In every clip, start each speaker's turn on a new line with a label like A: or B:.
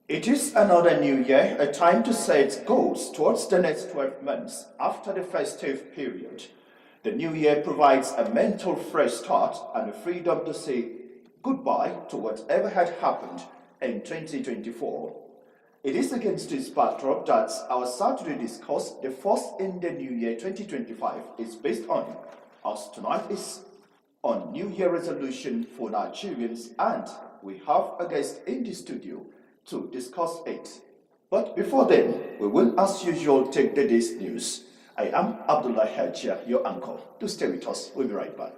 A: It is another new year, a time to set goals towards the next 12 months after the festive period. The new year provides a mental fresh start and the freedom to say goodbye to whatever had happened in 2024. It is against this backdrop that our Saturday discourse, the first in the new year 2025, is based on, as tonight is on New Year resolution for Nigerians, and we have a guest in the studio to discuss it. But before then, we will, as usual, take the day's news. I am Abdullah Hajia, your uncle. Do stay with us. We'll be right back.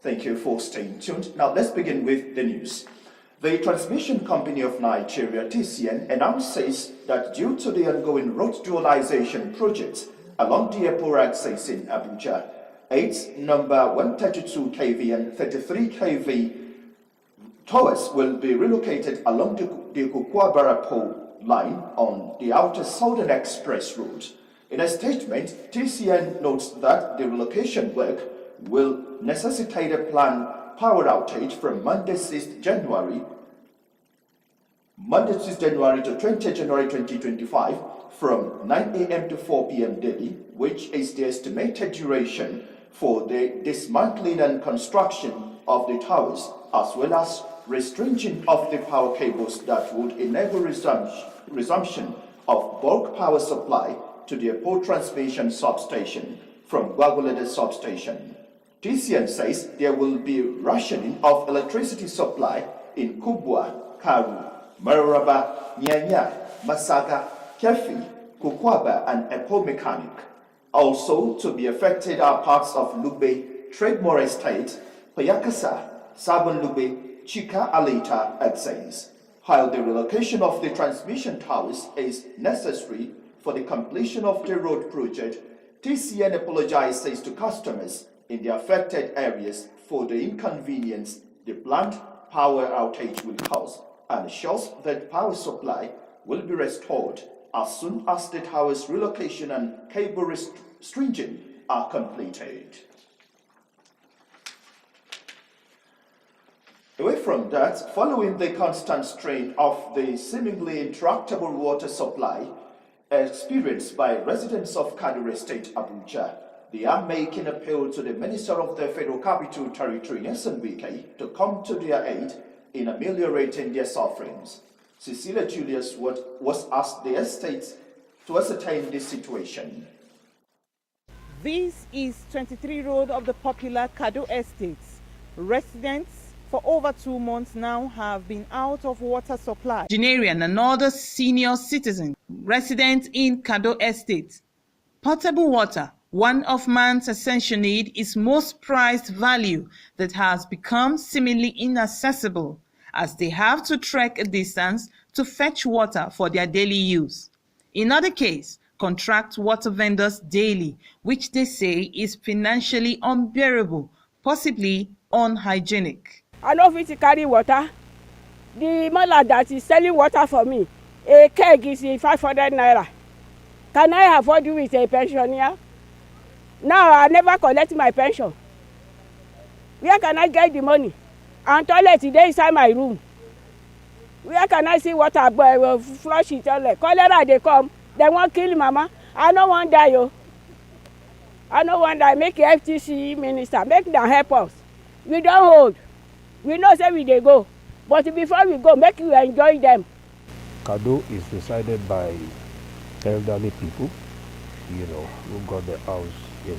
A: Thank you for staying tuned. Now let's begin with the news. The Transmission Company of Nigeria, TCN, announces that due to the ongoing road dualization project along the airport axis in Abuja, 8 number 132 kV and 33 kV towers will be relocated along the Kukwabara pole line on the outer Southern Express route. In a statement, TCN notes that the relocation work will necessitate a planned power outage from Monday 6 January to 20 January 2025 from 9 a.m. to 4 p.m. daily, which is the estimated duration for the dismantling and construction of the towers, as well as restringing of the power cables that would enable resumption of bulk power supply to the airport transmission substation from Gwagwalede substation. TCN says there will be rationing of electricity supply in Kubwa, Karu, Mararaba, Nyanya, Masaga, Kefi, Kukwaba, and Epo Mechanic. Also to be affected are parts of Lugbe, Trademore Estate, Payakasa, Sabon Lugbe, Chika Alita, Exes. While the relocation of the transmission towers is necessary for the completion of the road project, TCN apologizes to customers in the affected areas for the inconvenience the planned power outage will cause and assures that power supply will be restored as soon as the tower's relocation and cable stringing are completed. Away from that, following the constant strain of the seemingly intractable water supply experienced by residents of Kaduna State, Abuja, they are making appeal to the Minister of the Federal Capital Territory, Nelson Wike, to come to their aid in ameliorating their sufferings. Cecilia Julius was asked the estate to ascertain this situation.
B: This is 23 Road of the popular Kado Estates. Residents for over 2 months now have been out of water supply. Genarian, another senior citizen, resident in Kado Estate. Potable water, one of man's essential need, is most prized value that has become seemingly inaccessible as they have to trek a distance to fetch water for their daily use. In other case, contract water vendors daily, which they say is financially unbearable, possibly unhygienic.
C: I know if to carry water. The man that is selling water for me, a keg is 500 naira. Can I afford you with a pensioner? Now I never collect my pension. Where can I get the money? And toilet today inside my room. Where can I see water flush it toilet? Cholera they come, they won't kill mama. I don't want die, yo. I don't want die. Make FTC minister, make them help us. We don't hold. We know say we they go. But before we go, make you enjoy them.
D: Kado is decided by elderly people, who got the house in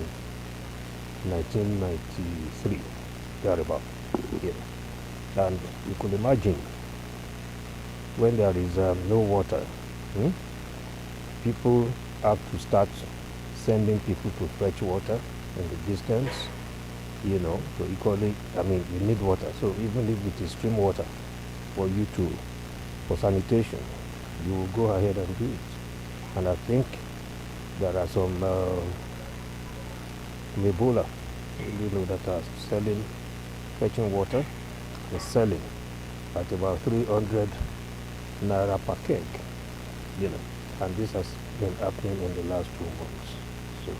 D: 1993, thereabout. And you could imagine when there is no water, people have to start sending people to fetch water in the distance, so equally, you need water. So even if it is stream water for sanitation, you will go ahead and do it. And I think there are some Ebola that are selling, fetching water, is selling at about 300 naira per keg, and this has been happening in the last 2 months. So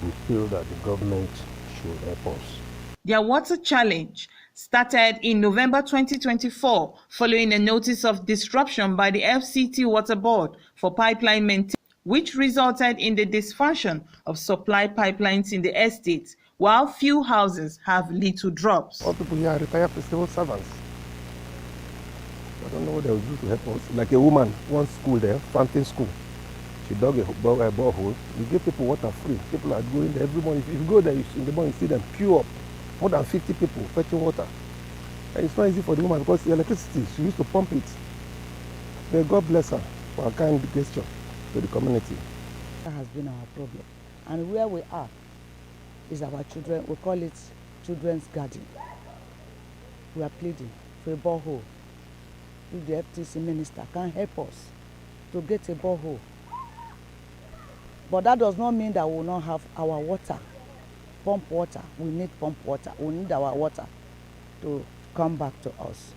D: we feel that the government should help us.
B: Their water challenge started in November 2024 following a notice of disruption by the FCT Water Board for pipeline maintenance, which resulted in the dysfunction of supply pipelines in the estate, while few houses have little drops.
E: All people here are retired civil servants. I don't know what they will do to help us. Like a woman, one school there, Fountain School. She dug a borehole. We give people water free. People are going there every morning. If you go there in the morning, you see them queue up. More than 50 people fetching water. And it's not easy for the woman because the electricity, she used to pump it. May God bless her for her kind gesture to the community.
F: That has been our problem. And where we are is our children, we call it children's garden. We are pleading for a borehole. If the FTC minister can help us to get a borehole. But that does not mean that we will not have our water, pump water. We need pump water. We need our water to come back to us.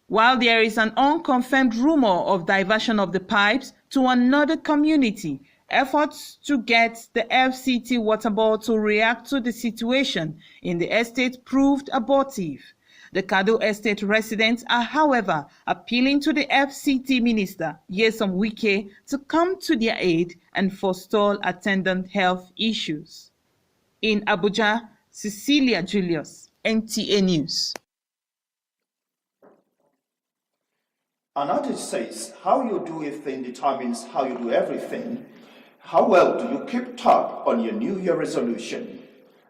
B: While there is an unconfirmed rumor of diversion of the pipes to another community, efforts to get the FCT Water Board to react to the situation in the estate proved abortive. The Kado Estate residents are, however, appealing to the FCT Minister, Nyesom Wike, to come to their aid and forestall attendant health issues. In Abuja, Cecilia Julius, NTA News.
A: An artist says, how you do a thing determines how you do everything. How well do you keep tab on your New Year resolution?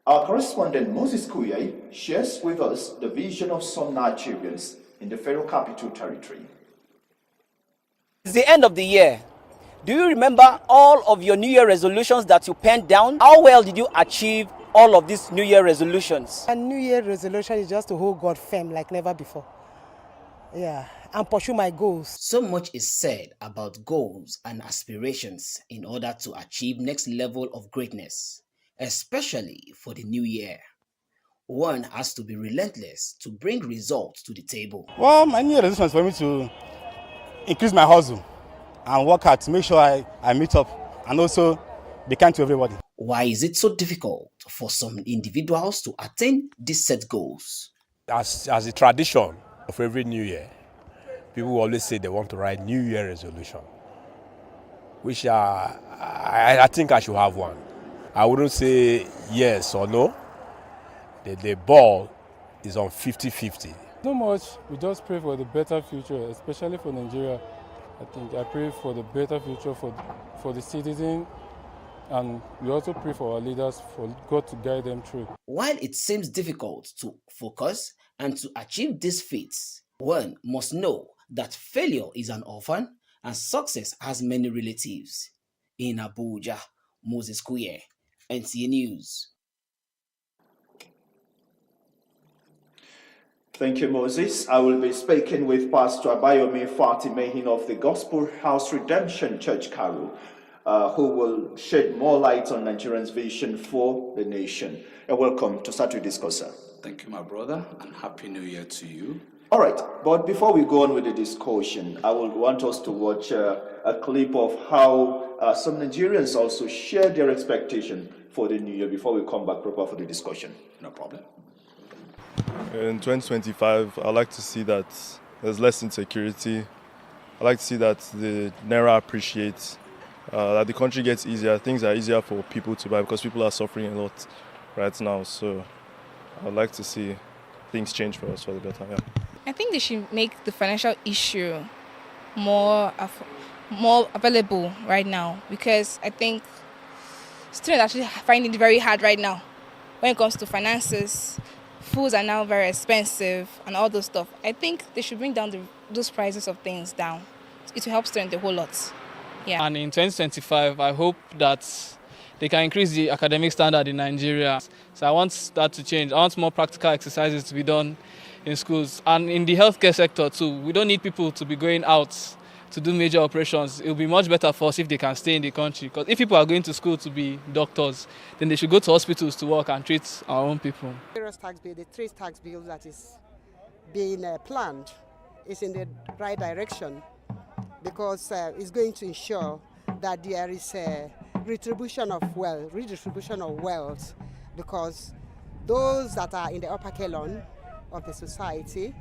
A: Our correspondent Moses Kuye shares with us the vision of some Nigerians in the Federal Capital Territory.
G: It's the end of the year. Do you remember all of your New Year resolutions that you penned down? How well did you achieve all of these New Year resolutions?
H: A New Year resolution is just to hold God firm like never before. Yeah, and pursue my goals.
I: So much is said about goals and aspirations in order to achieve next level of greatness, especially for the new year. One has to be relentless to bring results to the table.
J: Well, my New Year resolution is for me to increase my hustle and work hard to make sure I meet up and also be kind to everybody.
I: Why is it so difficult for some individuals to attain these set goals?
K: As a tradition of every New Year, people always say they want to write New Year resolution, which I think I should have one. I wouldn't say yes or no. The ball is on 50-50.
L: Not much. We just pray for the better future, especially for Nigeria. I pray for the better future for the citizen, and we also pray for our leaders, for God to guide them through.
I: While it seems difficult to focus and to achieve these feats, one must know that failure is an orphan and success has many relatives. In Abuja, Moses Kuye, NTA News.
A: Thank you, Moses. I will be speaking with Pastor Abayomi Fatimehin of the Gospel House Redemption Church Carol, who will shed more light on Nigerians' vision for the nation. Welcome to start to discuss, sir.
M: Thank you, my brother, and Happy New Year to you.
A: All right, but before we go on with the discussion, I would want us to watch a clip of how some Nigerians also share their expectation for the new year before we come back proper for the discussion.
M: No problem.
N: In 2025, I like to see that there's less insecurity. I like to see that the Naira appreciates, that the country gets easier. Things are easier for people to buy because people are suffering a lot right now. So I'd like to see things change for us for the better. Yeah.
O: I think they should make the financial issue more available right now, because I think students actually find it very hard right now when it comes to finances. Foods are now very expensive and all those stuff. I think they should bring down those prices of things down. It will help students a whole lot. Yeah.
P: And in 2025, I hope that they can increase the academic standard in Nigeria. So I want that to change. I want more practical exercises to be done in schools and in the healthcare sector too. We don't need people to be going out to do major operations, it will be much better for us if they can stay in the country. Because if people are going to school to be doctors, then they should go to hospitals to work and treat our own people.
H: The three tax bills that is being planned is in the right direction, because it's going to ensure that there is a redistribution of wealth, because those that are in the upper echelon of the society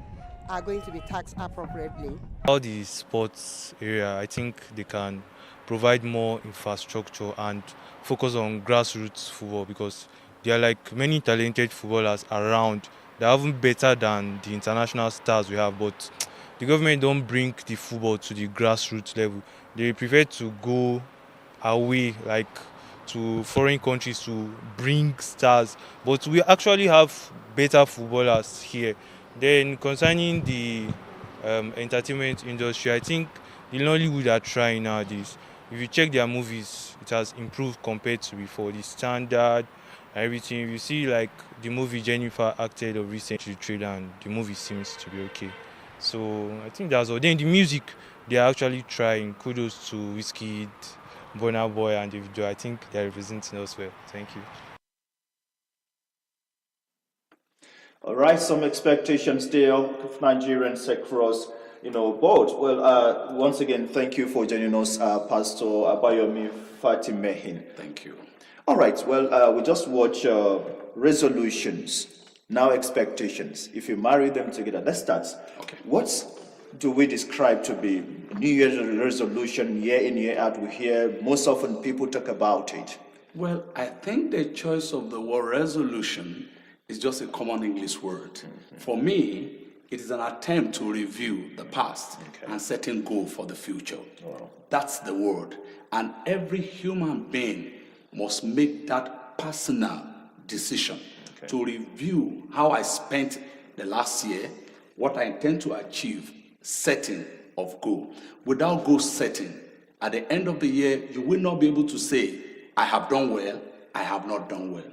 H: are going to be taxed appropriately.
Q: All the sports area, I think they can provide more infrastructure and focus on grassroots football, because there are like many talented footballers around. They're even better than the international stars we have, but the government don't bring the football to the grassroots level. They prefer to go away, like to foreign countries, to bring stars. But we actually have better footballers here. Then concerning the entertainment industry, I think the Nollywood are trying nowadays. If you check their movies, it has improved compared to before. The standard and everything. If you see like the movie Jennifer acted of recently trailer, and the movie seems to be okay. So I think that's all. Then the music, they are actually trying. Kudos to Wizkid, Burna Boy, and Davido. I think they are representing us well. Thank you.
A: All right, some expectations still of Nigerians across, board. Well, once again, thank you for joining us, Pastor Abayomi Fatimehin.
M: Thank you.
A: All right, well, we just watch resolutions, now expectations. If you marry them together, let's start.
M: Okay.
A: What do we describe to be New Year's resolution, year in, year out? We hear most often people talk about it.
M: Well, I think the choice of the word resolution is just a common English word. Mm-hmm. For me, it is an attempt to review the past and setting goal for the future. Wow. That's the word. And every human being must make that personal decision to review how I spent the last year, what I intend to achieve, setting of goal. Without goal setting, at the end of the year, you will not be able to say, I have done well, I have not done well.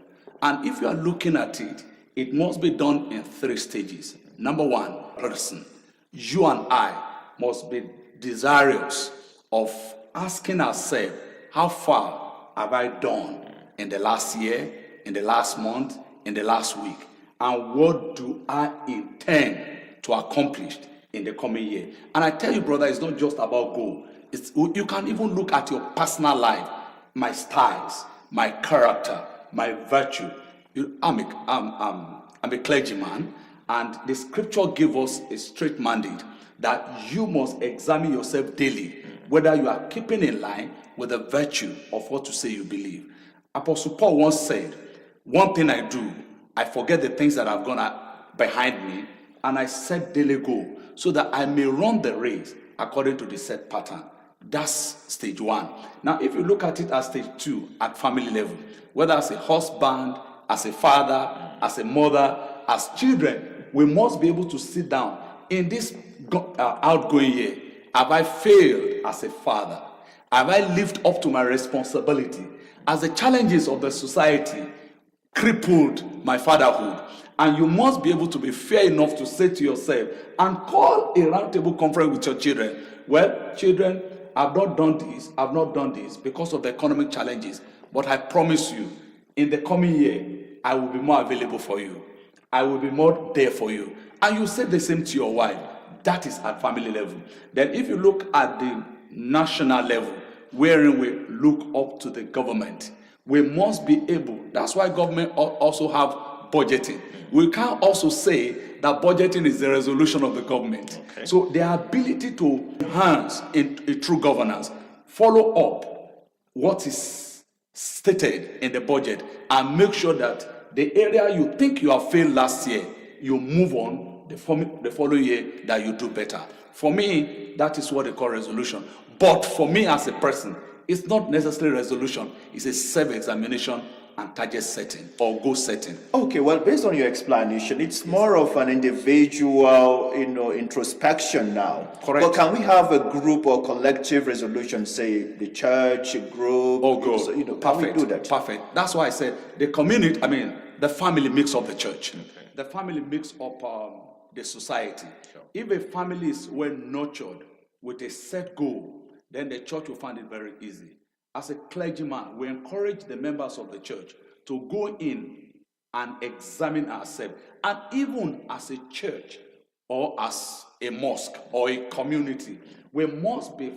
M: And if you are looking at it, it must be done in 3 stages. Number 1, person. You and I must be desirous of asking ourselves, how far have I done in the last year, in the last month, in the last week? And what do I intend to accomplish in the coming year? And I tell you, brother, it's not just about goal. You can even look at your personal life, my styles, my character, my virtue. I'm a clergyman, and the scripture gives us a straight mandate that you must examine yourself daily, whether you are keeping in line with the virtue of what you say you believe. Apostle Paul once said, one thing I do, I forget the things that have gone behind me, and I set daily goal so that I may run the race according to the set pattern. That's stage 1. Now, if you look at it as stage 2 at family level, whether as a husband, as a father, as a mother, as children, we must be able to sit down in this outgoing year. Have I failed as a father? Have I lived up to my responsibility? As the challenges of the society crippled my fatherhood? And you must be able to be fair enough to say to yourself and call a roundtable conference with your children. Well, children, I've not done this because of the economic challenges. But I promise you, in the coming year, I will be more available for you. I will be more there for you. And you say the same to your wife. That is at family level. Then if you look at the national level, wherein we look up to the government, we must be able, that's why government also have budgeting. We can also say that budgeting is the resolution of the government. Okay. So the ability to enhance a true governance, follow up what is stated in the budget, and make sure that the area you think you have failed last year, you move on the following year, that you do better. For me, that is what they call resolution. But for me as a person, it's not necessarily resolution. It's a self-examination and target setting or goal setting.
A: Okay, well, based on your explanation, it's more of an individual, introspection now.
M: Correct.
A: But can we have a group or collective resolution, say the church, a group?
M: Oh, good.
A: So, can
M: Perfect.
A: we do that?
M: Perfect. That's why I said the community, the family makes up the church. Okay. The family makes up the society. Sure. If a family is well nurtured, with a set goal, then the church will find it very easy. As a clergyman, we encourage the members of the church to go in and examine ourselves. And even as a church or as a mosque or a community, we must be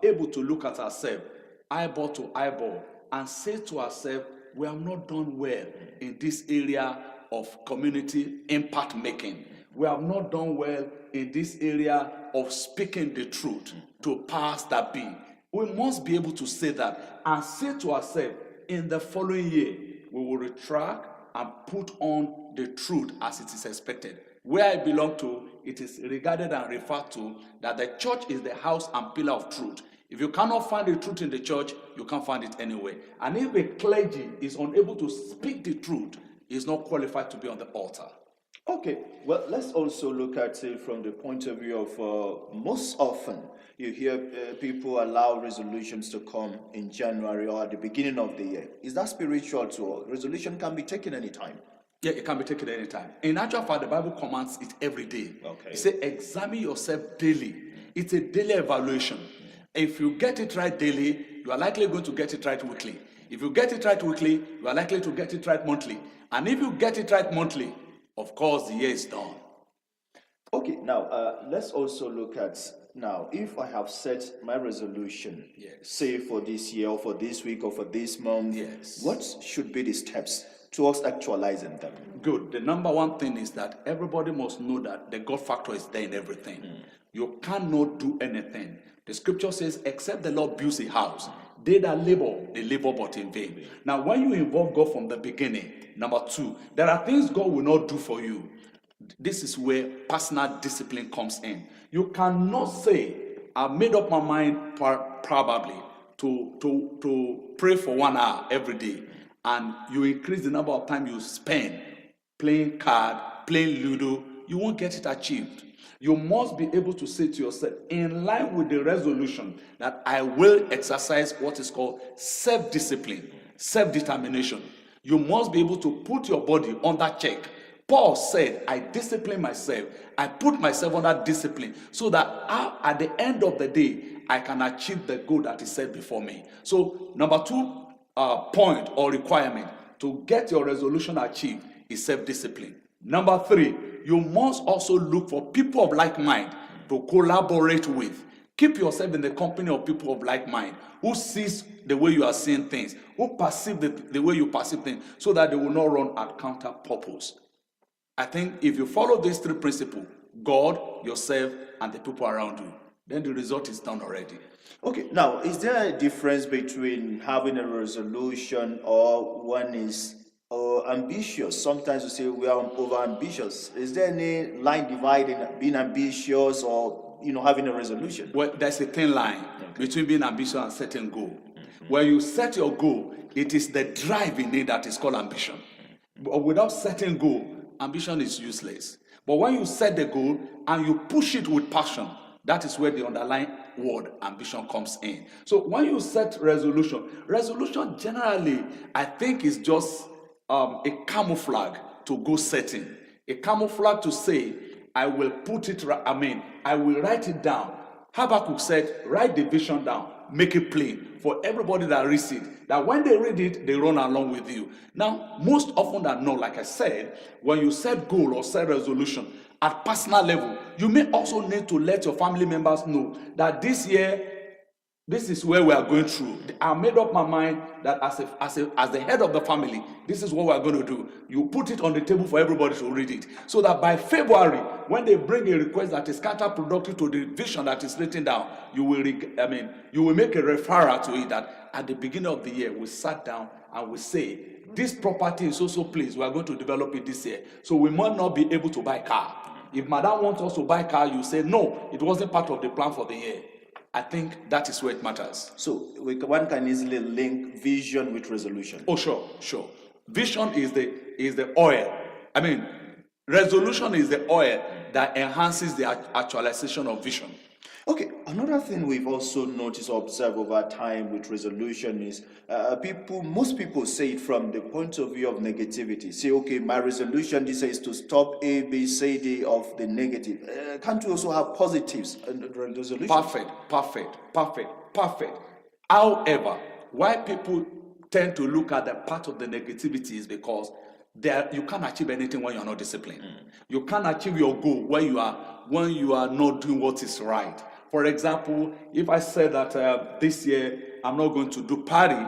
M: able to look at ourselves eyeball to eyeball and say to ourselves, we have not done well in this area of community impact making. We have not done well in this area of speaking the truth to powers that be. We must be able to say that and say to ourselves, in the following year, we will retract and put on the truth as it is expected. Where I belong to, it is regarded and referred to that the church is the house and pillar of truth. If you cannot find the truth in the church, you can't find it anywhere. And if a clergy is unable to speak the truth, he is not qualified to be on the altar.
A: Okay, well, let's also look at it from the point of view of most often you hear people allow resolutions to come in January or at the beginning of the year. Is that spiritual too? Resolution can be taken anytime.
M: Yeah, it can be taken anytime. In actual fact, the Bible commands it every day.
A: Okay.
M: It says, examine yourself daily. It's a daily evaluation. If you get it right daily, you are likely going to get it right weekly. If you get it right weekly, you are likely to get it right monthly. And if you get it right monthly, of course, the year is done.
A: Okay, now let's also look at now, if I have set my resolution,
M: yes,
A: say for this year or for this week or for this month,
M: yes,
A: what should be the steps towards actualizing them?
M: Good. The number one thing is that everybody must know that the God factor is there in everything. You cannot do anything. The scripture says, except the Lord builds a house, they that labor, they labor but in vain. Now, when you involve God from the beginning, number two, there are things God will not do for you. This is where personal discipline comes in. You cannot say, I've made up my mind probably to pray for 1 hour every day, and you increase the number of time you spend playing card, playing Ludo, you won't get it achieved. You must be able to say to yourself, in line with the resolution, that I will exercise what is called self-discipline, self-determination. You must be able to put your body under check. Paul said, I discipline myself. I put myself under discipline so that at the end of the day, I can achieve the goal that is set before me. So, number two point or requirement to get your resolution achieved is self-discipline. Number three, you must also look for people of like mind to collaborate with. Keep yourself in the company of people of like mind who sees the way you are seeing things, who perceive the way you perceive things, so that they will not run at counter purpose. I think if you follow these three principles, God, yourself, and the people around you, then the result is done already.
A: Okay, now, is there a difference between having a resolution or one is ambitious? Sometimes you say we are over-ambitious. Is there any line dividing being ambitious or, having a resolution?
M: Well, there's a thin line between being ambitious and setting goal. When you set your goal, it is the drive in it that is called ambition. But without setting goal, ambition is useless. But when you set the goal and you push it with passion, that is where the underlying word ambition comes in. So when you set resolution generally, I think, is just a camouflage to go setting. A camouflage to say, I will I will write it down. Habakkuk said, write the vision down, make it plain for everybody that reads it, that when they read it, they run along with you. Now, most often than not, like I said, when you set goal or set resolution at personal level, you may also need to let your family members know that this year, this is where we are going through. I made up my mind that as the head of the family, this is what we are going to do. You put it on the table for everybody to read it, so that by February, when they bring a request that is counterproductive to the vision that is written down, you will make a referral to it that at the beginning of the year, we sat down and we say, this property is also placed. We are going to develop it this year. So we might not be able to buy car. If madam wants us to buy car, you say, no, it wasn't part of the plan for the year. I think that is where it matters.
A: So one can easily link vision with resolution.
M: Oh, sure. Vision is the oil. Resolution is the oil that enhances the actualization of vision.
A: Okay, another thing we've also noticed or observed over time with resolution is most people say it from the point of view of negativity. Say, okay, my resolution this is to stop A, B, C, D of the negative. Can't we also have positives in the resolution?
M: Perfect. However, why people tend to look at the part of the negativity is because you can't achieve anything when you're not disciplined. You can't achieve your goal when you are not doing what is right. For example, if I said that this year I'm not going to do party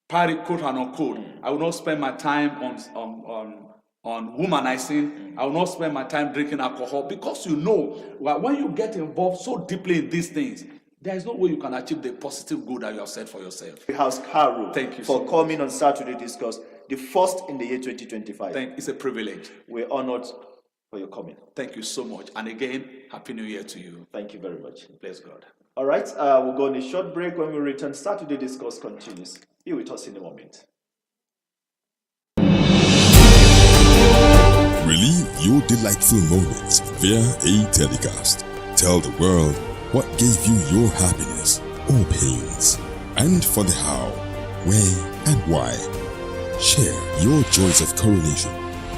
M: quote and unquote, I will not spend my time on womanizing. I will not spend my time drinking alcohol, because when you get involved so deeply in these things, there is no way you can achieve the positive goal that you have set for yourself.
A: House Caro,
M: thank you
A: for
M: so
A: coming on Saturday Discuss, the first in the year 2025.
M: It's a privilege.
A: We're honored for your coming.
M: Thank you so much. And again, Happy New Year to you.
A: Thank you very much.
M: Bless God.
A: All right, we'll go on a short break. When we return, Saturday Discuss continues. Be with us in a moment.
R: Relive your delightful moments via a telecast. Tell the world what gave you your happiness or pains, and for the how, where, and why. Share your joys of coronation,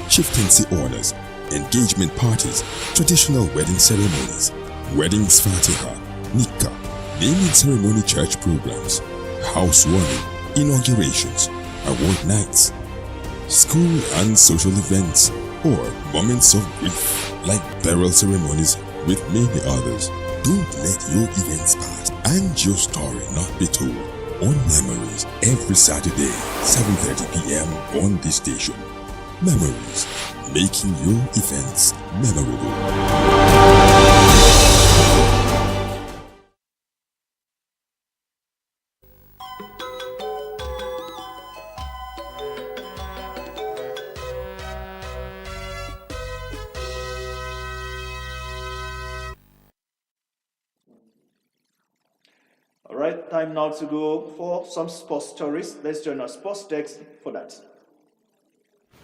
R: chieftaincy honors, engagement parties, traditional wedding ceremonies, weddings fatiha, nikah, naming ceremony church programs, housewarming, inaugurations, award nights, school and social events, or moments of grief like burial ceremonies with many others. Don't let your events pass and your story not be told on Memories every Saturday, 7:30 p.m. on this station. Memories, making your events memorable.
A: All right, time now to go for some sports stories. Let's join our sports desk for that.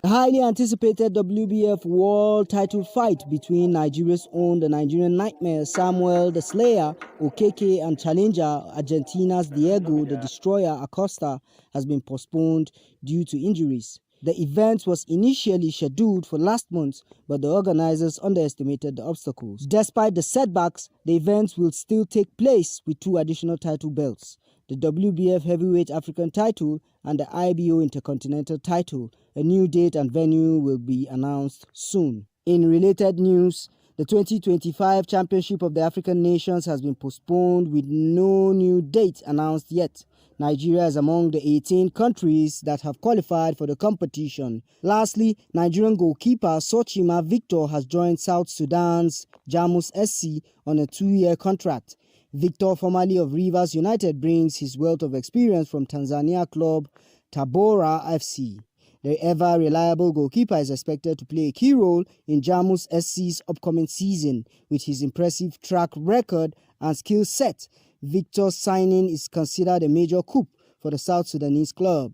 S: The highly anticipated WBF World title fight between Nigeria's own the Nigerian Nightmare Samuel the Slayer Okeke and challenger Argentina's Diego the Destroyer Acosta has been postponed due to injuries. The event was initially scheduled for last month, but the organizers underestimated the obstacles. Despite the setbacks, the event will still take place with 2 additional title belts: the WBF Heavyweight African title and the IBO Intercontinental title. A new date and venue will be announced soon. In related news, the 2025 Championship of the African Nations has been postponed with no new date announced yet. Nigeria is among the 18 countries that have qualified for the competition. Lastly, Nigerian goalkeeper Sochima Victor has joined South Sudan's Jamus SC on a 2-year contract. Victor, formerly of Rivers United, brings his wealth of experience from Tanzania club Tabora FC. The ever-reliable goalkeeper is expected to play a key role in Jamus SC's upcoming season. With his impressive track record and skill set, Victor's signing is considered a major coup for the South Sudanese club.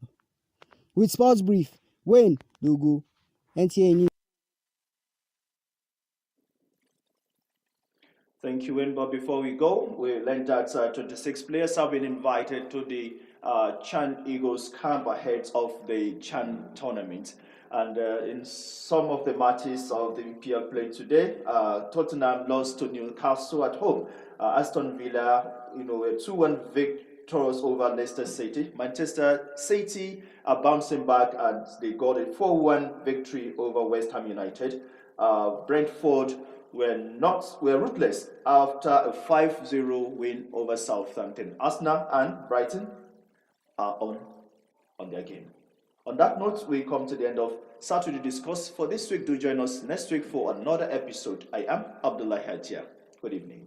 S: With Sports Brief, Wayne Dugu, NTA News.
A: Thank you, Wayne. But before we go, we learned that 26 players have been invited to the Chan Eagles camp ahead of the Chan tournament. And in some of the matches of the EPL played today, Tottenham lost to Newcastle at home. Aston Villa, a 2-1 victorious over Leicester City. Manchester City are bouncing back and they got a 4-1 victory over West Ham United. Brentford were ruthless after a 5-0 win over Southampton. Arsenal and Brighton are on their game. On that note, we come to the end of Saturday Discuss for this week. Do join us next week for another episode. I am Abdullah Hatia. Good evening.